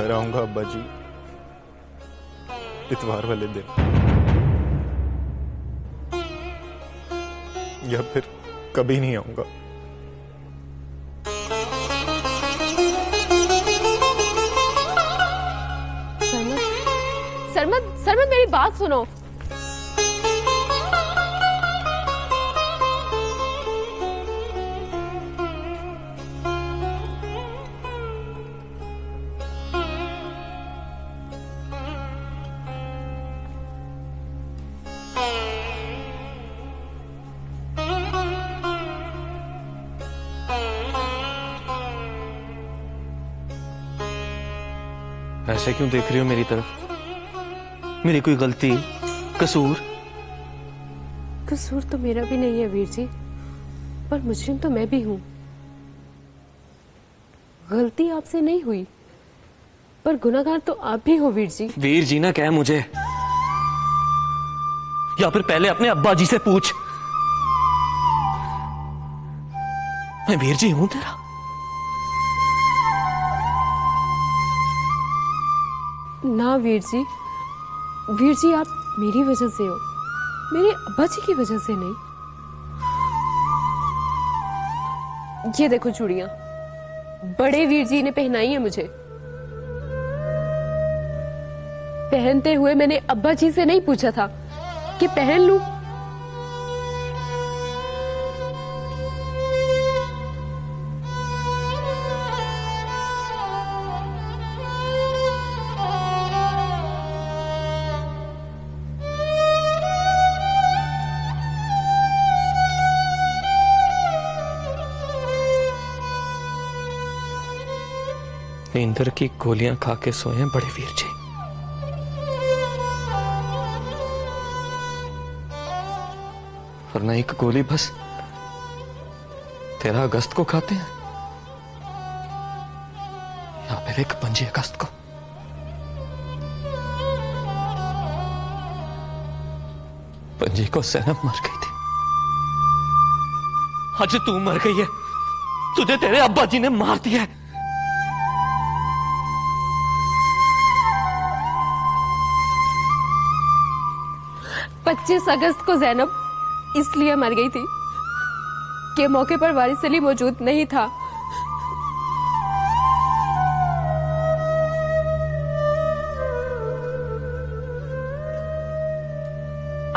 घर आऊंगा अब्बा जी, इतवार वाले दिन, या फिर कभी नहीं आऊंगा। सरमद, सरमद मेरी बात सुनो। ऐसे क्यों देख रही हो मेरी तरफ? मेरी कोई गलती, कसूर? कसूर तो मेरा भी नहीं है वीर जी, पर मुजरिम तो मैं भी हूं। गलती आपसे नहीं हुई, पर गुनाहगार तो आप भी हो वीर जी। वीर जी ना कह मुझे, या फिर पहले अपने अब्बा जी से पूछ। मैं वीर जी हूं तेरा? ना वीर जी, वीर जी आप मेरी वजह से हो, मेरे अब्बा जी की वजह से नहीं। ये देखो चूड़ियां, बड़े वीर जी ने पहनाई है मुझे। पहनते हुए मैंने अब्बा जी से नहीं पूछा था कि पहन लूं। नींदर की गोलियां खा के सोए हैं बड़े वीर जी। वरना एक गोली बस 13 अगस्त को खाते हैं, या फिर एक 5 अगस्त को। पंजी को सैनब मर गई थी, आज तू मर गई है। तुझे तेरे अब्बा जी ने मार दिया है। 25 अगस्त को जैनब इसलिए मर गई थी कि मौके पर वारिस अली मौजूद नहीं था।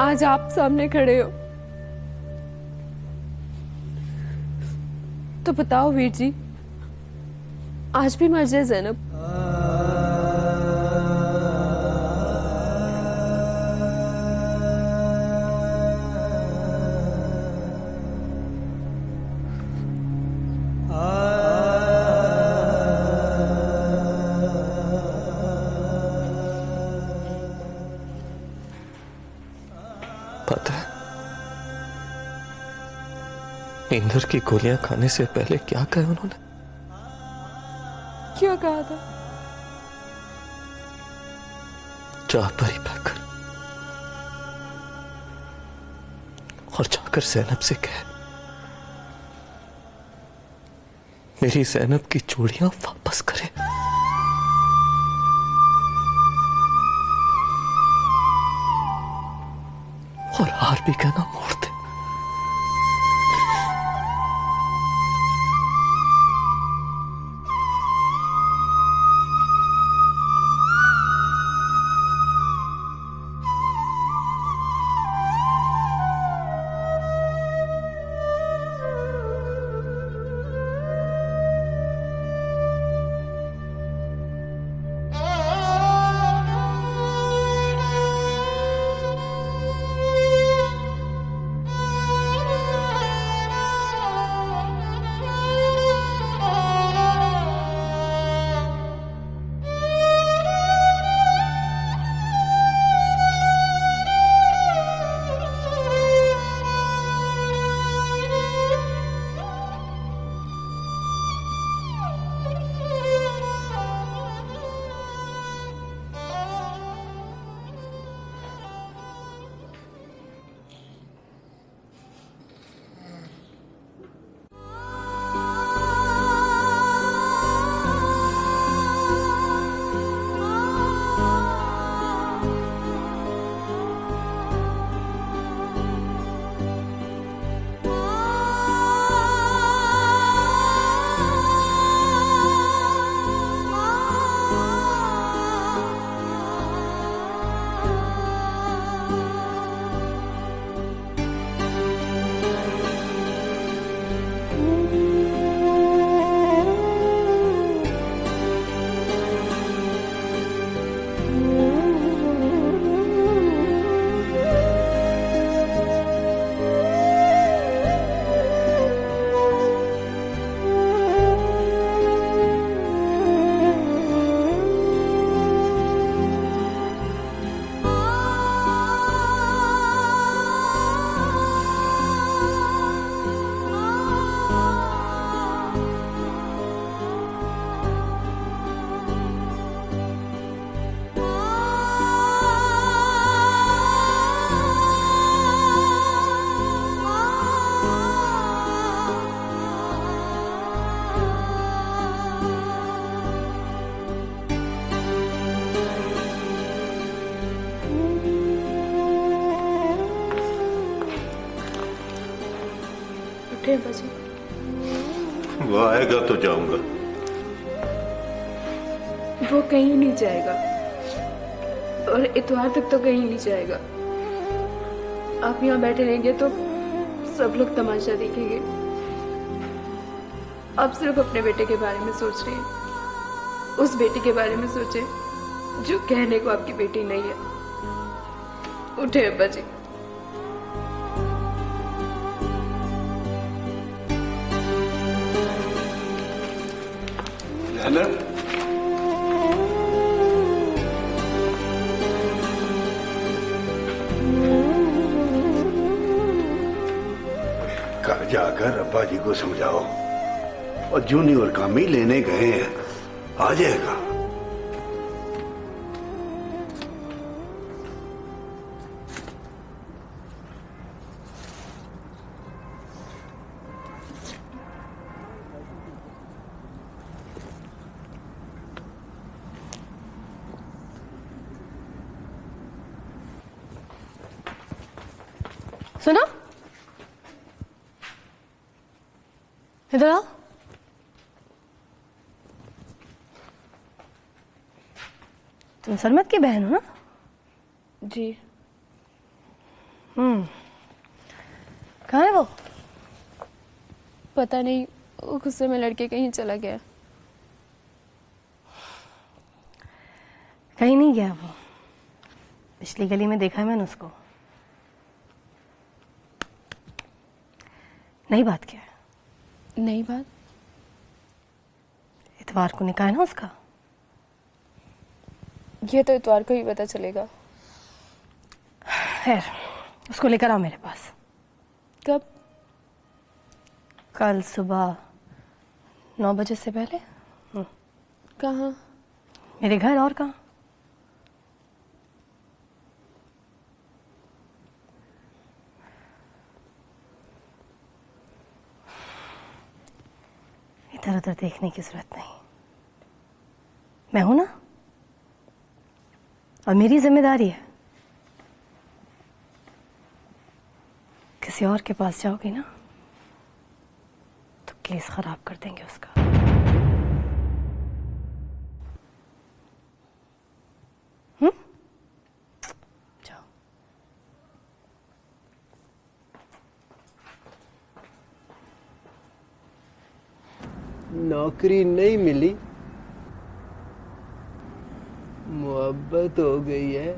आज आप सामने खड़े हो तो बताओ वीर जी, आज भी मर जाए जैनब? पता है नींदर की गोलियां खाने से पहले क्या कहा उन्होंने? क्या कहा था? जा परी पैकर और जाकर जैनब से कह, मेरी जैनब की चूड़ियां वापस करे। और हार भी कहना मोड़ दे। उठे बजे। वो आएगा तो जाऊंगा। वो कहीं नहीं जाएगा और इतवार तक तो कहीं नहीं जाएगा। आप यहाँ बैठे रहेंगे तो सब लोग तमाशा देखेंगे। आप सिर्फ अपने बेटे के बारे में सोच रहे हैं। उस बेटे के बारे में सोचे जो कहने को आपकी बेटी नहीं है। उठे अब्बा जी। घर जाकर अब्बा जी को समझाओ और जूनियर कामी लेने गए हैं, आ जाएगा। सुनो, इधर आओ। तुम सरमत की बहन हो ना? जी। कहाँ है वो? पता नहीं, वो गुस्से में लड़के कहीं चला गया। कहीं नहीं गया वो। पिछली गली में देखा है मैंने उसको। नई बात क्या है? नई बात? इतवार को निकाह है ना उसका। ये तो इतवार को ही पता चलेगा। खैर, उसको लेकर आओ मेरे पास। कब? कल सुबह 9 बजे से पहले। कहाँ? मेरे घर, और कहाँ? इधर उधर देखने की जरूरत नहीं। मैं हूं ना, और मेरी जिम्मेदारी है। किसी और के पास जाओगी ना तो केस खराब कर देंगे उसका। जाओ। नौकरी नहीं मिली, मोहब्बत हो गई है।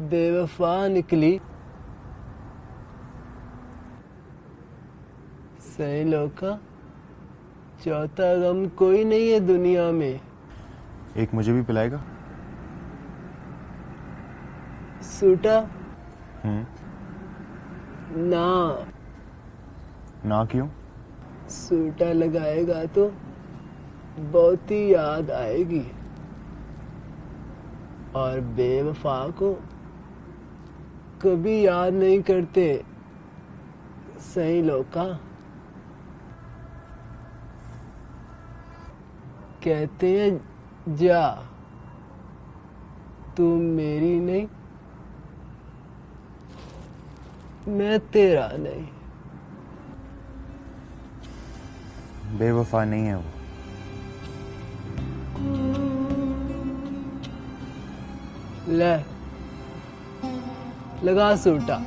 बेवफा निकली। सही लोका, चौथा गम कोई नहीं है दुनिया में। एक मुझे भी पिलाएगा? सूटा ना। ना क्यों? सूटा लगाएगा तो बहुत ही याद आएगी, और बेवफा को कभी याद नहीं करते। सही लोका, कहते हैं जा, तू मेरी नहीं, मैं तेरा नहीं। बेवफा नहीं है वो। ले, लगा सूटा।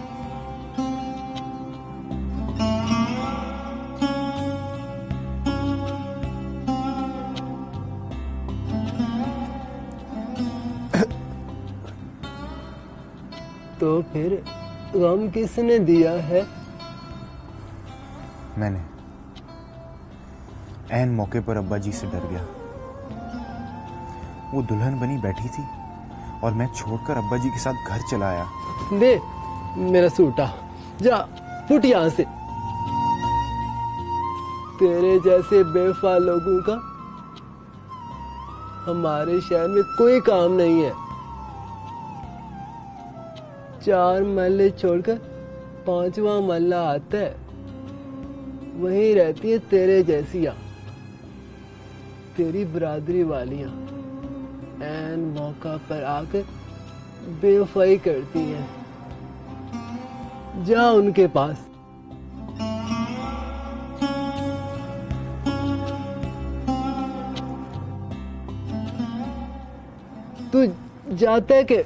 तो फिर गम किसने दिया है? मैंने। ऐन मौके पर अब्बा जी से डर गया। वो दुल्हन बनी बैठी थी और मैं छोड़कर अब्बा जी के साथ घर चला आया। दे मेरा सूटा, जा फुट यहां से। तेरे जैसे बेवफा लोगों का हमारे शहर में कोई काम नहीं है। 4 महल्ले छोड़कर 5वां महल्ला आता है, वहीं रहती है तेरे जैसियां, तेरी बरादरी वालियां। ऐन मौका पर आकर बेवफाई करती हैं। जा उनके पास। तू जाता है कि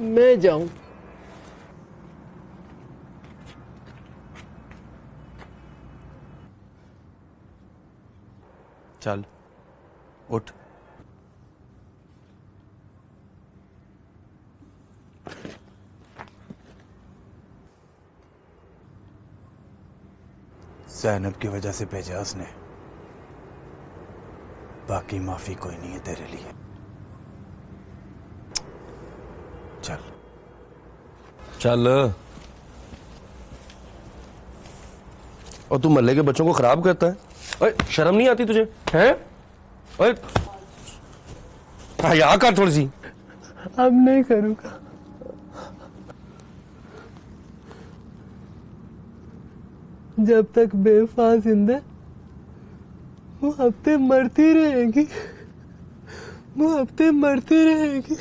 मैं जाऊं? चल उठ। ज़ैनब की वजह से भेजा उसने, बाकी माफी कोई नहीं है तेरे लिए। चल चल। और तू मल्ले के बच्चों को खराब करता है? अरे शर्म नहीं आती तुझे? हैं? अरे हया कर थोड़ी सी। अब नहीं करूंगा। जब तक बेवफा जिंदा मोहब्बतें मरती रहेंगी, मोहब्बतें मरती रहेंगी।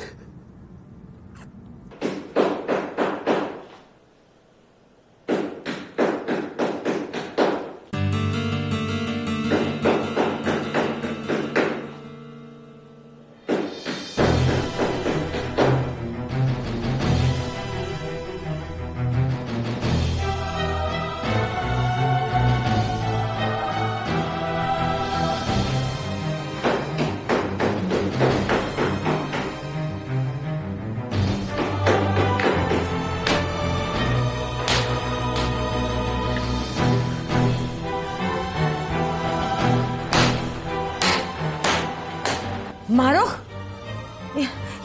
मारो,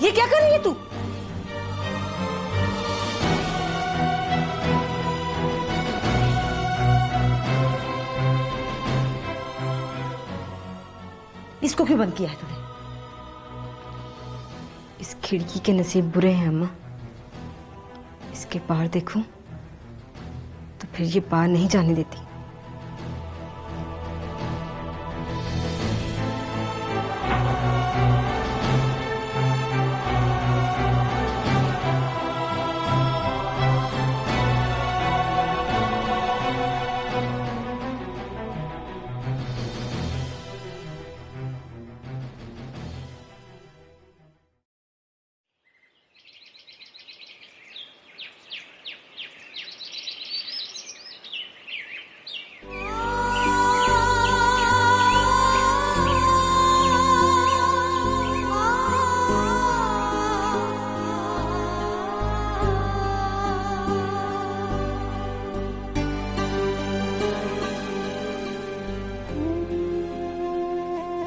ये क्या कर रही है तू? इसको क्यों बंद किया है तूने? इस खिड़की के नसीब बुरे हैं अम्मा। इसके पार देखूं तो फिर ये पार नहीं जाने देती।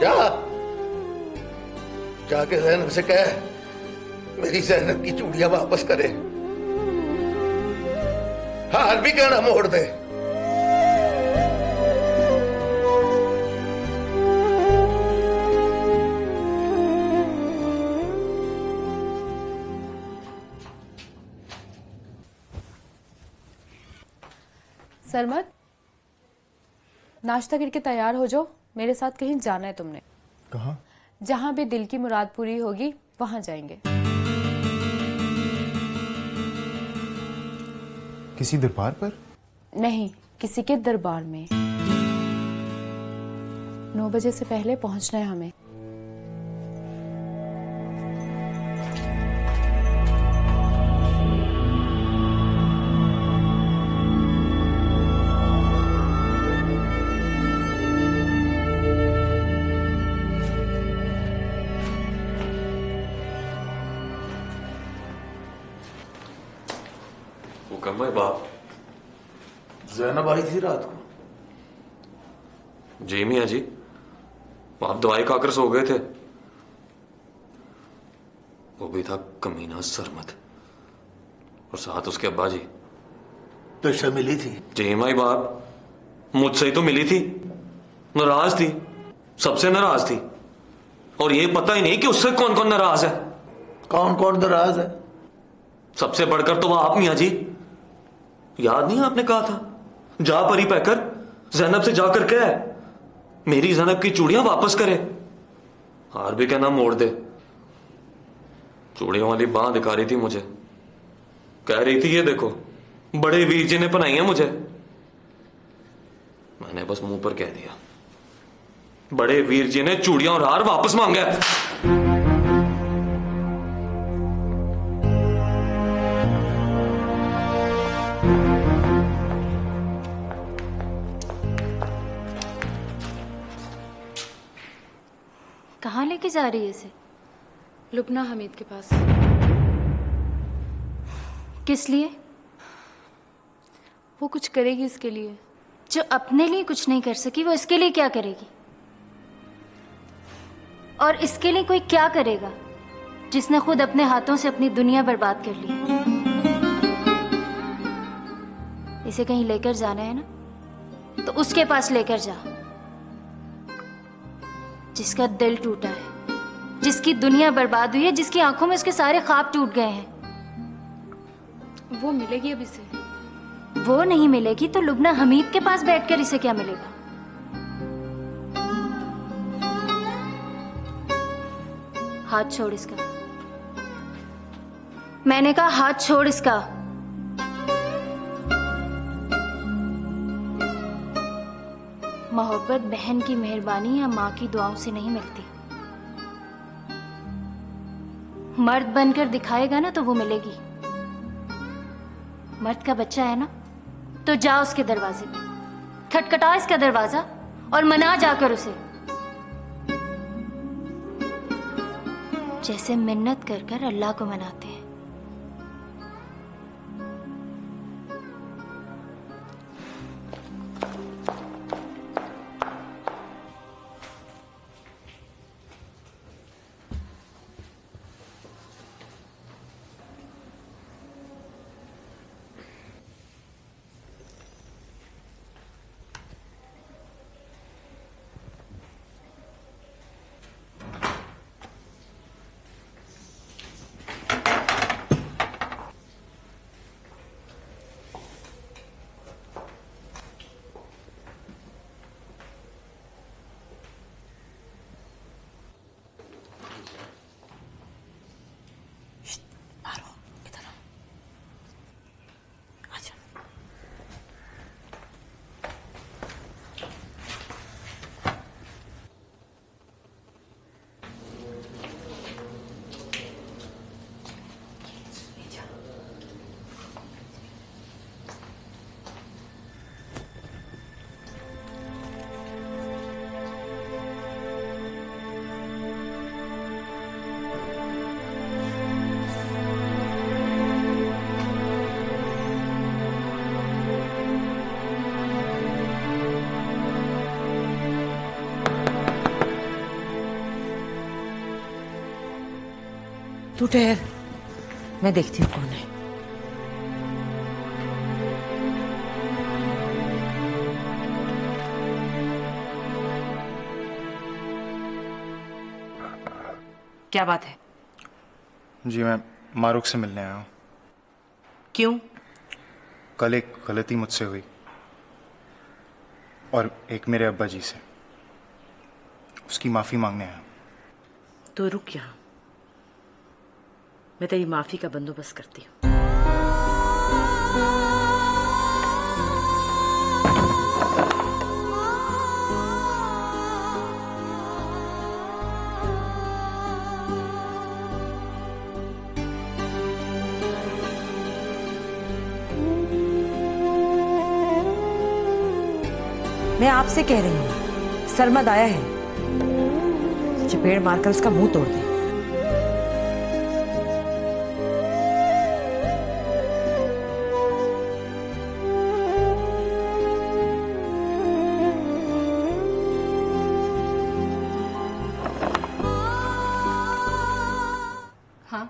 जा जाके ज़ैनब से कह मेरी ज़ैनब की चूड़ियां वापस करे, हार भी कहना मोड़ दे। सरमत, नाश्ता करके तैयार हो जाओ, मेरे साथ कहीं जाना है तुमने। कहाँ? जहां भी दिल की मुराद पूरी होगी वहां जाएंगे। किसी दरबार पर? नहीं, किसी के दरबार में। 9 बजे से पहले पहुंचना है हमें। हुक्म है बाप। ज़ैनब आई थी रात को? जी मियाँ जी, आप दवाई खाकर सो गए थे। वो भी था कमीना सरमत, और साथ उसके अब्बा जी। तुझसे मिली थी? जी माई बाप, मुझसे ही तो मिली थी। नाराज थी, सबसे नाराज थी, और ये पता ही नहीं कि उससे कौन कौन नाराज है। कौन कौन नाराज है? सबसे बढ़कर तो वो आप मियाँ जी। याद नहीं आपने कहा था, जा परी पैकर ज़ैनब से जाकर कह मेरी ज़ैनब की चूड़ियां वापस करे, हार भी कहना मोड़ दे। चूड़ियों वाली बांह दिखा रही थी मुझे, कह रही थी ये देखो बड़े वीर जी ने पनाई है मुझे। मैंने बस मुंह पर कह दिया, बड़े वीर जी ने चूड़ियां और हार वापस मांगा। कहाँ लेके जा रही है इसे? लुबना हमीद के पास। किस लिए? वो कुछ करेगी इसके लिए। जो अपने लिए कुछ नहीं कर सकी वो इसके लिए क्या करेगी? और इसके लिए कोई क्या करेगा जिसने खुद अपने हाथों से अपनी दुनिया बर्बाद कर ली? इसे कहीं लेकर जाना है ना, तो उसके पास लेकर जा जिसका दिल टूटा है, जिसकी दुनिया बर्बाद हुई है, जिसकी आंखों में उसके सारे ख्वाब टूट गए हैं। वो मिलेगी अब इसे। वो नहीं मिलेगी तो लुबना हमीद के पास बैठकर इसे क्या मिलेगा? हाथ छोड़ इसका। मैंने कहा हाथ छोड़ इसका। मोहब्बत बहन की मेहरबानी या माँ की दुआओं से नहीं मिलती। मर्द बनकर दिखाएगा ना तो वो मिलेगी। मर्द का बच्चा है ना, तो जा उसके दरवाजे पे, खटखटा इसका दरवाजा और मना जाकर उसे, जैसे मिन्नत कर कर अल्लाह को मनाते हैं। तू ठहर, मैं देखती हूँ कौन है। क्या बात है? जी मैं मारूक से मिलने आया हूँ। क्यों? कल एक गलती मुझसे हुई और एक मेरे अब्बा जी से, उसकी माफी मांगने आया। तो रुक यहाँ, मैं तेरी माफी का बंदोबस्त करती हूँ। मैं आपसे कह रही हूँ, सरमद आया है, चपेड़ मारकर उसका मुंह तोड़ दे। हाँ,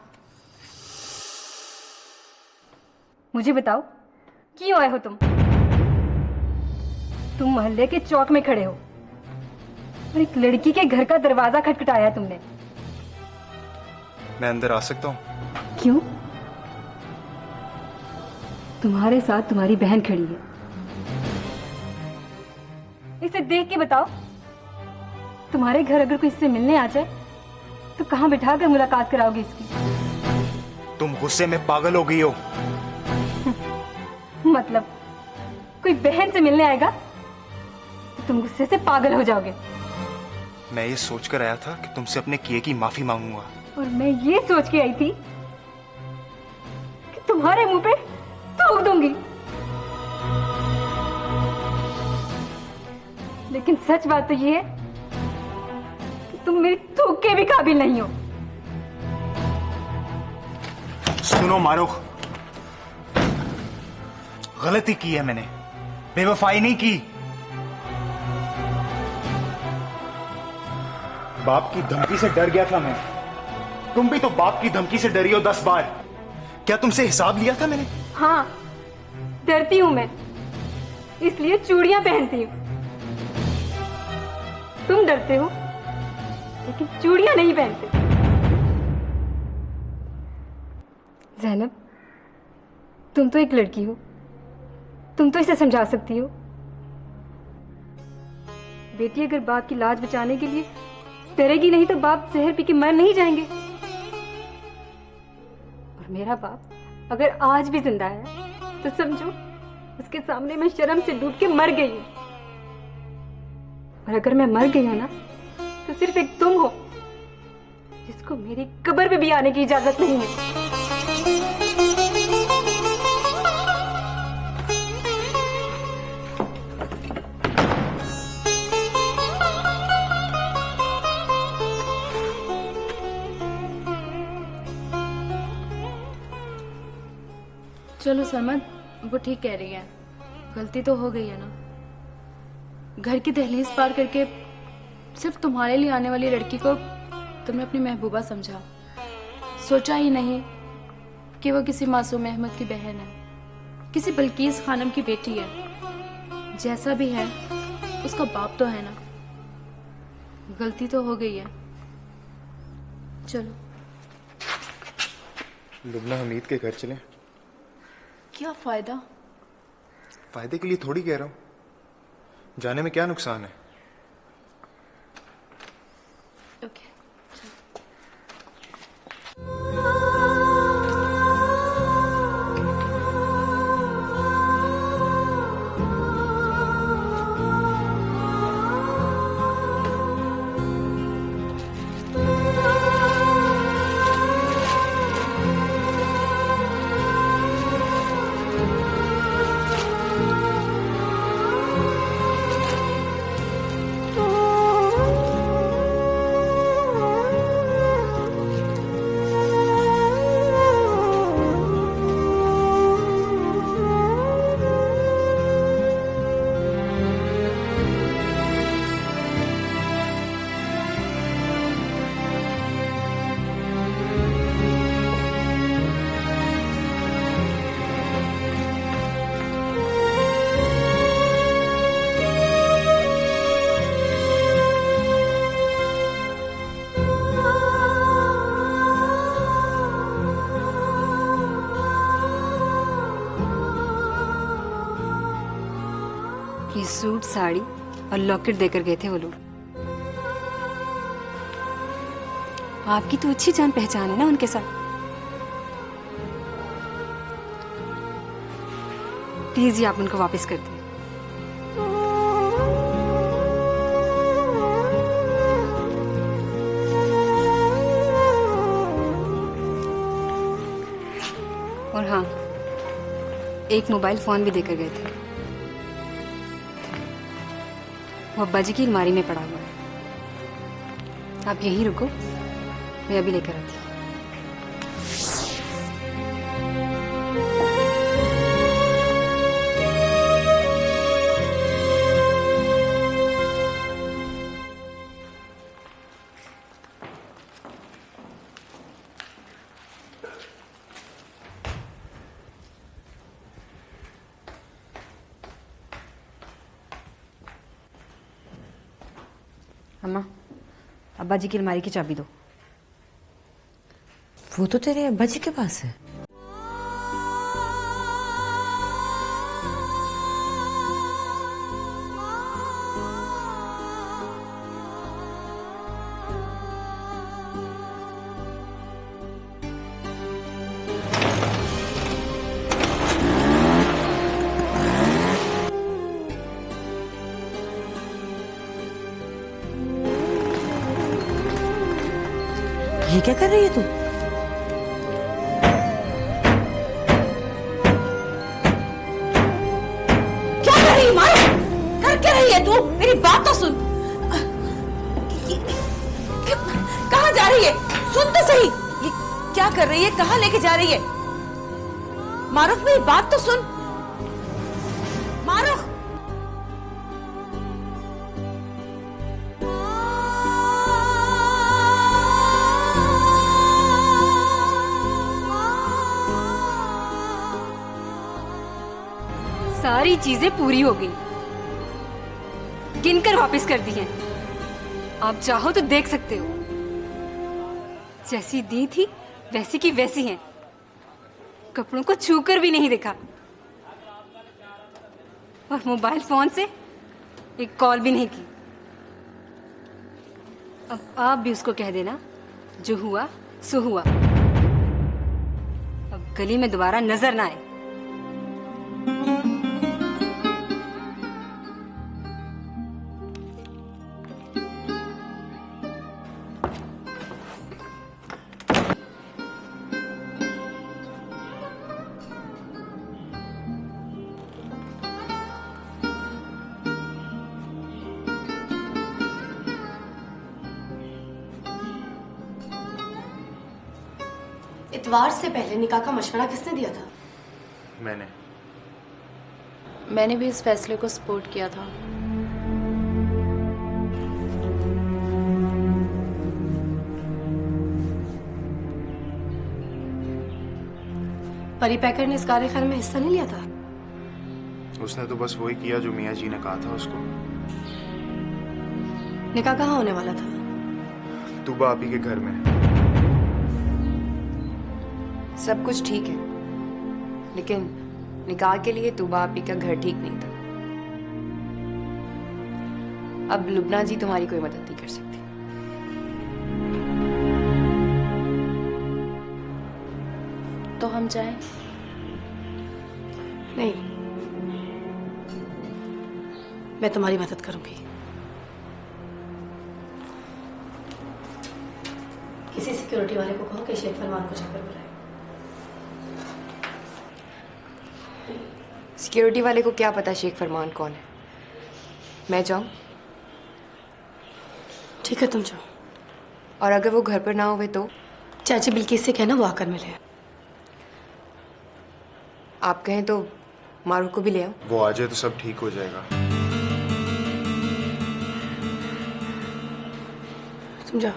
मुझे बताओ क्यों आए हो तुम? तुम मोहल्ले के चौक में खड़े हो और एक लड़की के घर का दरवाजा खटखटाया तुमने। मैं अंदर आ सकता हूँ? क्यों? तुम्हारे साथ तुम्हारी बहन खड़ी है, इसे देख के बताओ, तुम्हारे घर अगर कोई इससे मिलने आ जाए तो कहाँ बिठाकर मुलाकात कराओगे इसकी? तुम गुस्से में पागल हो गई हो। मतलब कोई बहन से मिलने आएगा तो तुम गुस्से से पागल हो जाओगे। मैं ये सोचकर आया था कि तुमसे अपने किए की माफी मांगूंगा। और मैं ये सोच के आई थी कि तुम्हारे मुंह पे थूक दूंगी। लेकिन सच बात तो ये है कि तुम मेरी थूक के भी काबिल नहीं हो। सुनो मारूख, गलती की है मैंने, बेवफाई नहीं की। बाप की धमकी से डर गया था मैं। तुम भी तो बाप की धमकी से डरी हो 10 बार। क्या तुमसे हिसाब लिया था मैंने? हाँ, डरती हूं मैं, इसलिए चूड़ियां पहनती हूं। तुम डरते हो लेकिन चूड़ियां नहीं पहनते। ज़ैनब, तुम तो एक लड़की हो, तुम तो इसे समझा सकती हो। बेटी अगर बाप की लाज बचाने के लिए डरेगी नहीं तो बाप जहर पी के मर नहीं जाएंगे। और मेरा बाप अगर आज भी जिंदा है तो समझो उसके सामने मैं शर्म से डूब के मर गई हूं। और अगर मैं मर गई हूं ना तो सिर्फ एक तुम हो जिसको मेरी कब्र पे भी आने की इजाजत नहीं है। चलो सरमद, वो ठीक कह रही है, गलती तो हो गई है ना। घर की दहलीज पार करके सिर्फ तुम्हारे लिए आने वाली लड़की को तुमने अपनी महबूबा समझा। सोचा ही नहीं कि वो किसी मासूम अहमद की बहन है, किसी बल्कीस खानम की बेटी है। जैसा भी है उसका बाप तो है ना। गलती तो हो गई है। चलो लुबना, हमीद के घर चलें। क्या फायदा? फायदे के लिए थोड़ी कह रहा हूं, जाने में क्या नुकसान है। ओके। ये सूट, साड़ी और लॉकेट देकर गए थे वो लोग। आपकी तो अच्छी जान पहचान है ना उनके साथ। प्लीज ये आप उनको वापस कर दें। और हाँ, एक मोबाइल फोन भी देकर गए थे, वो अब्बा जी की अलमारी में पड़ा हुआ है। आप यहीं रुको, मैं अभी लेकर आती हूँ। अम्मा, अब्बा जी की अलमारी की चाबी दो। वो तो तेरे अब्बा जी के पास है। ये क्या कर रही है तू? क्या कर रही है मारूफ? कर क्या रही है तू? मेरी बात तो सुन। कहाँ जा रही है? सुन तो सही। ये क्या कर रही है? कहाँ लेके जा रही है? मारूफ मेरी बात तो सुन। मारूफ सारी चीजें पूरी हो गई, गिनकर वापस कर दी हैं। आप चाहो तो देख सकते हो, जैसी दी थी वैसी की वैसी हैं। कपड़ों को छूकर भी नहीं देखा और मोबाइल फोन से एक कॉल भी नहीं की। अब आप भी उसको कह देना, जो हुआ सो हुआ। अब गली में दोबारा नजर ना आए। इतवार से पहले निकाह का मशवरा किसने दिया था? मैंने भी इस फैसले को सपोर्ट किया था। परी पैकर ने इस कार्यक्रम में हिस्सा नहीं लिया था? उसने तो बस वही किया जो मियाँ जी ने कहा था उसको। निकाह कहाँ होने वाला था? तूबा आपी के घर में। सब कुछ ठीक है, लेकिन निकाह के लिए तूबा आपी का घर ठीक नहीं था। अब लुबना जी तुम्हारी कोई मदद नहीं कर सकती। तो हम जाएं? नहीं, मैं तुम्हारी मदद करूंगी। किसी सिक्योरिटी वाले को कहो कि शेख फरमान को चक्कर बुलाए। सिक्योरिटी वाले को क्या पता शेख फरमान कौन है? मैं जाऊं? ठीक है, तुम जाओ। और अगर वो घर पर ना होवे तो? चाची बिल्किस से कहना वो आकर मिले। आप कहें तो मारूफ को भी ले आओ। वो आ जाए तो सब ठीक हो जाएगा। तुम जाओ।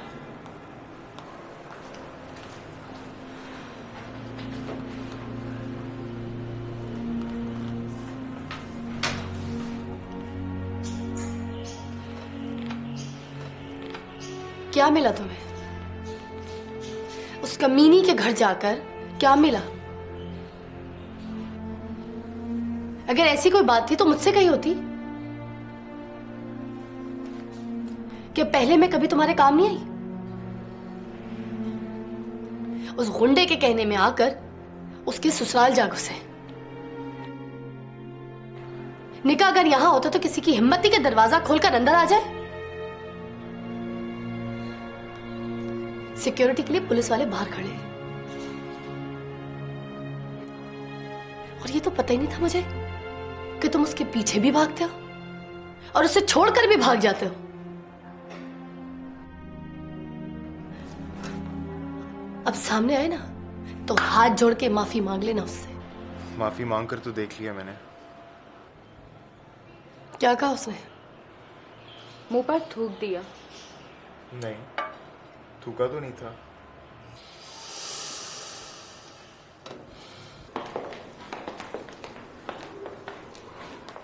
क्या मिला तुम्हें? उस कमीनी के घर जाकर क्या मिला? अगर ऐसी कोई बात थी तो मुझसे कही होती कि पहले मैं कभी तुम्हारे काम नहीं आई। उस गुंडे के कहने में आकर उसके ससुराल जा घुसे। निकाह अगर यहां होता तो किसी की हिम्मत थी कि दरवाजा खोलकर अंदर आ जाए? सिक्योरिटी के लिए पुलिस वाले बाहर खड़े हैं। और ये तो पता ही नहीं था मुझे कि तुम उसके पीछे भी भागते हो और उसे छोड़कर भी भाग जाते हो। अब सामने आए ना तो हाथ जोड़ के माफी मांग लेना उससे। माफी मांग कर तो देख लिया मैंने। क्या कहा उसने? मुंह पर थूक दिया। नहीं, थूका तो नहीं था।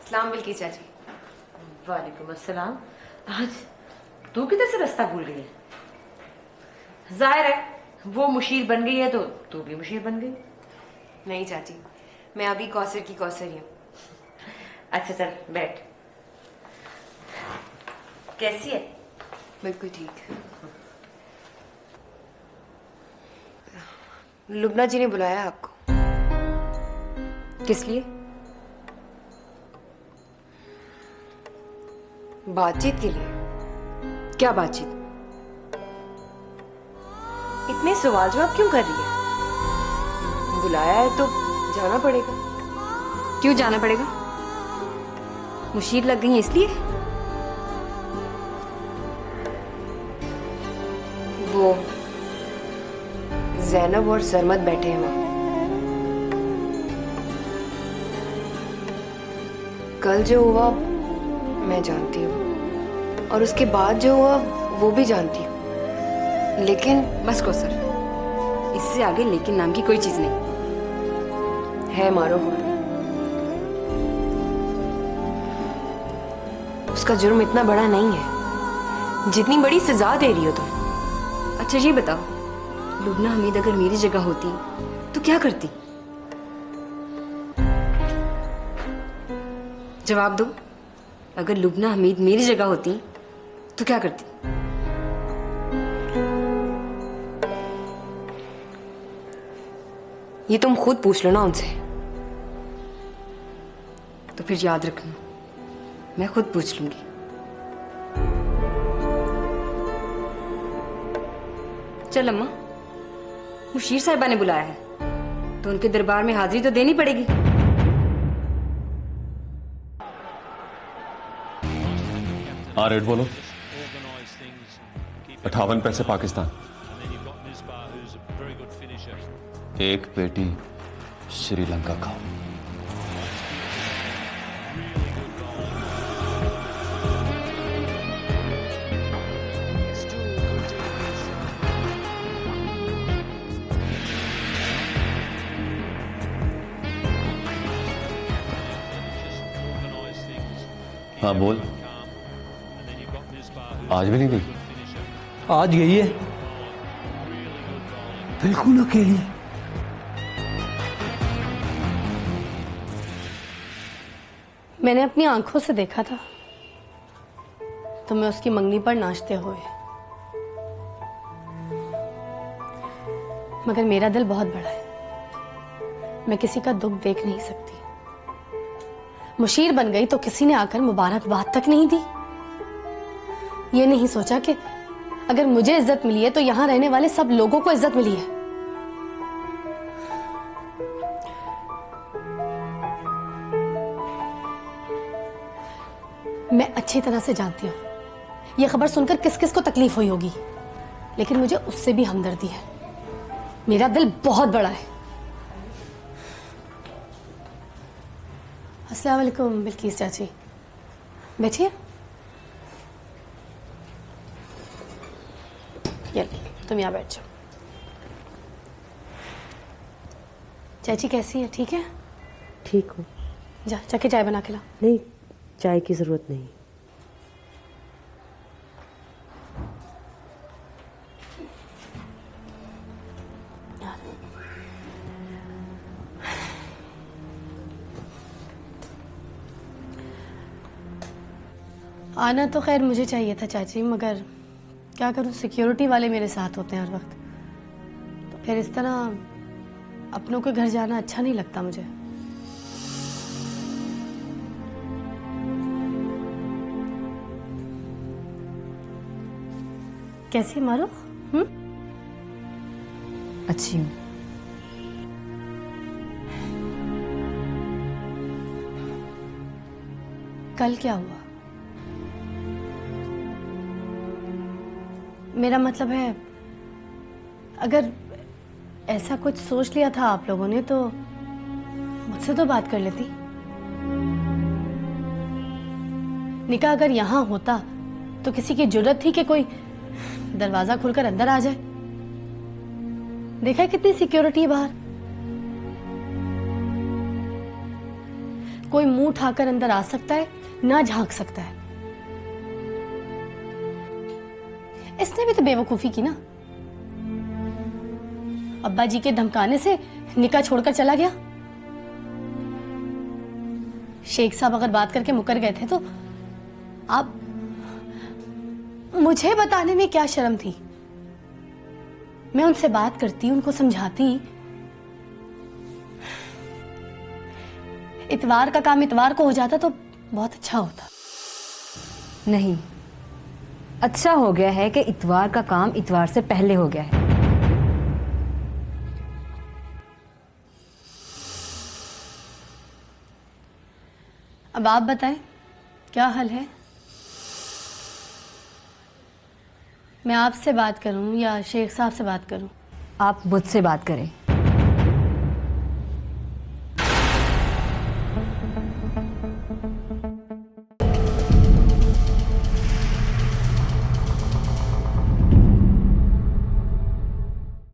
सलाम बिल्किस चाची। वालेकुम अस्सलाम। आज तू किधर से रास्ता भूल गई है? जाहिर है वो मुशीर बन गई है तो तू भी मुशीर बन गई। नहीं चाची, मैं अभी कौसर की कौसर ही हूँ। अच्छा चल बैठ। कैसी है? बिल्कुल ठीक। लुबना जी ने बुलाया आपको। किस लिए? बातचीत के लिए। क्या बातचीत? इतने सवाल जवाब क्यों कर रही है? बुलाया है तो जाना पड़ेगा। क्यों जाना पड़ेगा? मुशीर लग गई है इसलिए? वो जैनब और सरमत बैठे हैं वहां। कल जो हुआ मैं जानती हूँ और उसके बाद जो हुआ वो भी जानती हूँ, लेकिन बस को सर, इससे आगे लेकिन नाम की कोई चीज नहीं है। मारो उसका जुर्म इतना बड़ा नहीं है जितनी बड़ी सजा दे रही हो तुम। अच्छा ये बताओ, लुबना हमीद अगर मेरी जगह होती तो क्या करती? जवाब दो। अगर लुबना हमीद मेरी जगह होती तो क्या करती? ये तुम खुद पूछ लो ना उनसे। तो फिर याद रखना, मैं खुद पूछ लूंगी। चल अम्मा, मुशीर साहिबा ने बुलाया है तो उनके दरबार में हाजिरी तो देनी पड़ेगी। हाँ रेट बोलो। 58 पैसे पाकिस्तान। एक पेटी श्रीलंका का। हाँ बोल। आज भी नहीं गई? आज गई है, बिल्कुल अकेली। मैंने अपनी आंखों से देखा था तुम्हें उसकी मंगनी पर नाचते हुए, मगर मेरा दिल बहुत बड़ा है, मैं किसी का दुख देख नहीं सकती। मुशीर बन गई तो किसी ने आकर मुबारकबाद तक नहीं दी। ये नहीं सोचा कि अगर मुझे इज्जत मिली है तो यहां रहने वाले सब लोगों को इज्जत मिली है। मैं अच्छी तरह से जानती हूँ यह खबर सुनकर किस किस को तकलीफ हुई होगी, लेकिन मुझे उससे भी हमदर्दी है। मेरा दिल बहुत बड़ा है। अस्सलाम वालेकुम बिल्किस चाची, बैठिए। ये तुम यहाँ बैठ जाओ। चाची कैसी है? ठीक है? ठीक हूँ। जा जाके चाय बना के ला। नहीं, चाय की जरूरत नहीं। आना तो खैर मुझे चाहिए था चाची, मगर क्या करूं, सिक्योरिटी वाले मेरे साथ होते हैं हर वक्त, तो फिर इस तरह अपनों के घर जाना अच्छा नहीं लगता मुझे। कैसी मारो? अच्छी हूँ। कल क्या हुआ? मेरा मतलब है, अगर ऐसा कुछ सोच लिया था आप लोगों ने तो मुझसे तो बात कर लेती। निकाह अगर यहां होता तो किसी की जरूरत थी कि कोई दरवाजा खोलकर अंदर आ जाए? देखा है कितनी सिक्योरिटी है बाहर। कोई मुंह उठाकर अंदर आ सकता है, ना झांक सकता है। इसने भी तो बेवकूफी की ना। अब्बा जी के धमकाने से निकाह छोड़कर चला गया। शेख साहब अगर बात करके मुकर गए थे तो आप, मुझे बताने में क्या शर्म थी? मैं उनसे बात करती, उनको समझाती। इतवार का काम इतवार को हो जाता तो बहुत अच्छा होता। नहीं, अच्छा हो गया है कि इतवार का काम इतवार से पहले हो गया है। अब आप बताएं क्या हल है? मैं आपसे बात करूं या शेख साहब से बात करूं? आप मुझसे बात करें।